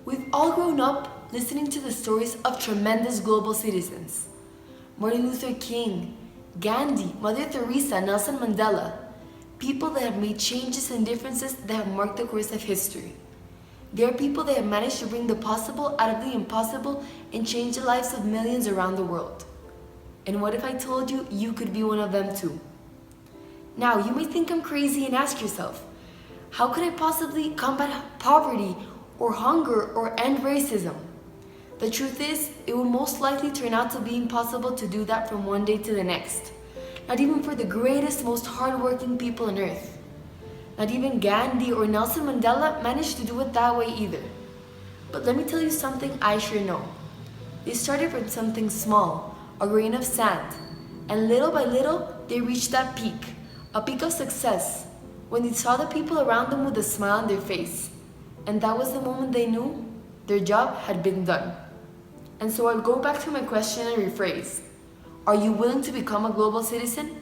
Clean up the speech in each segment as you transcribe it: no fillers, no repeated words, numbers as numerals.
We've all grown up listening to the stories of tremendous global citizens. Martin Luther King, Gandhi, Mother Teresa, Nelson Mandela. People that have made changes and differences that have marked the course of history. They are people that have managed to bring the possible out of the impossible and change the lives of millions around the world. And what if I told you you could be one of them too? Now, you may think I'm crazy and ask yourself, how could I possibly combat poverty or hunger or end racism? The truth is, it will most likely turn out to be impossible to do that from one day to the next. Not even for the greatest, most hardworking people on earth. Not even Gandhi or Nelson Mandela managed to do it that way either. But let me tell you something I sure know. They started from something small, a grain of sand, and little by little, they reached that peak, a peak of success, when they saw the people around them with a smile on their face. And that was the moment they knew their job had been done. And so I'll go back to my question and rephrase. Are you willing to become a global citizen?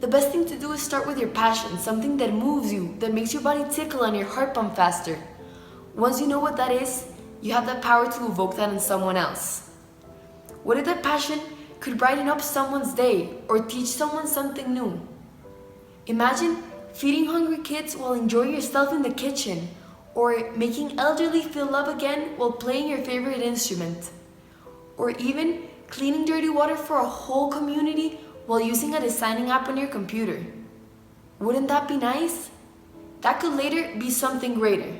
The best thing to do is start with your passion, something that moves you, that makes your body tickle and your heart pump faster. Once you know what that is, you have the power to evoke that in someone else. What if that passion could brighten up someone's day or teach someone something new? Imagine feeding hungry kids while enjoying yourself in the kitchen, or making elderly feel love again while playing your favorite instrument, or even cleaning dirty water for a whole community while using a designing app on your computer. Wouldn't that be nice? That could later be something greater.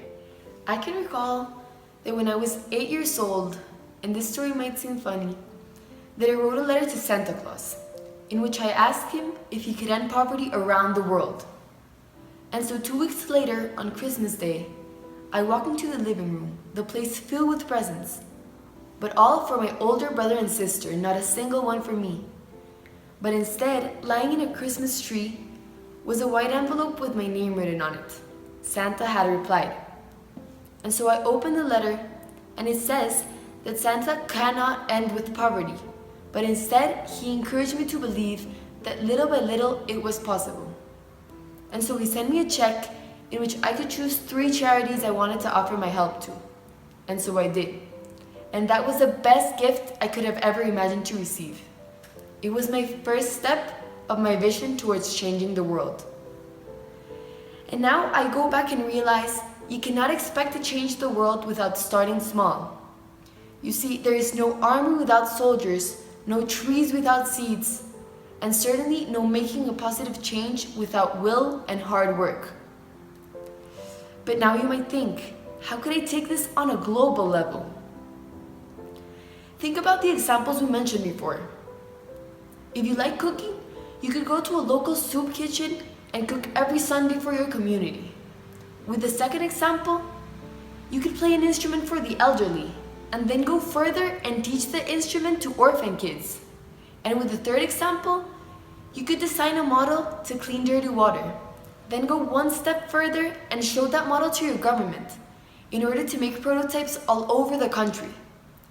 I can recall that when I was 8 years old, and this story might seem funny, that I wrote a letter to Santa Claus, in which I asked him if he could end poverty around the world. And so 2 weeks later, on Christmas Day, I walked into the living room, the place filled with presents, but all for my older brother and sister, not a single one for me. But instead, lying in a Christmas tree was a white envelope with my name written on it. Santa had replied. And so I opened the letter, and it says that Santa cannot end with poverty, but instead he encouraged me to believe that little by little it was possible. And so he sent me a check in which I could choose 3 charities I wanted to offer my help to. And so I did. And that was the best gift I could have ever imagined to receive. It was my first step of my vision towards changing the world. And now I go back and realize you cannot expect to change the world without starting small. You see, there is no army without soldiers, no trees without seeds, and certainly no making a positive change without will and hard work. But now you might think, how could I take this on a global level? Think about the examples we mentioned before. If you like cooking, you could go to a local soup kitchen and cook every Sunday for your community. With the second example, you could play an instrument for the elderly, and then go further and teach the instrument to orphan kids. And with the third example, you could design a model to clean dirty water, then go one step further and show that model to your government in order to make prototypes all over the country,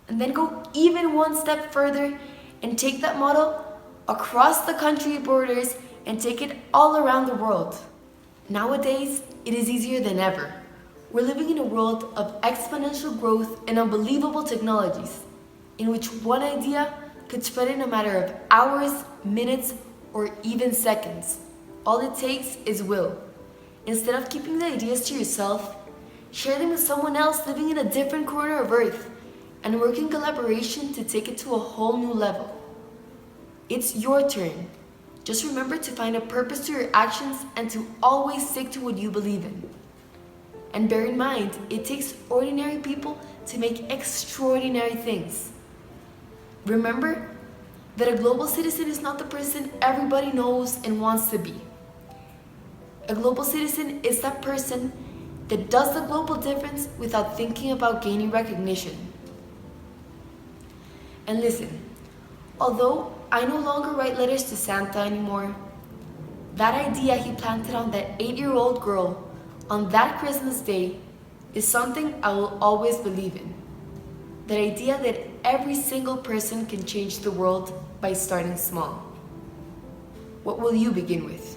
and then go even one step further and take that model across the country borders and take it all around the world. Nowadays, it is easier than ever. We're living in a world of exponential growth and unbelievable technologies, in which one idea could spread in a matter of hours, minutes, or even seconds. All it takes is will. Instead of keeping the ideas to yourself, share them with someone else living in a different corner of Earth, and work in collaboration to take it to a whole new level. It's your turn. Just remember to find a purpose to your actions and to always stick to what you believe in. And bear in mind, it takes ordinary people to make extraordinary things. Remember that a global citizen is not the person everybody knows and wants to be. A global citizen is that person that does the global difference without thinking about gaining recognition. And listen, although I no longer write letters to Santa anymore, that idea he planted on that 8-year-old girl on that Christmas day is something I will always believe in. The idea that every single person can change the world by starting small. What will you begin with?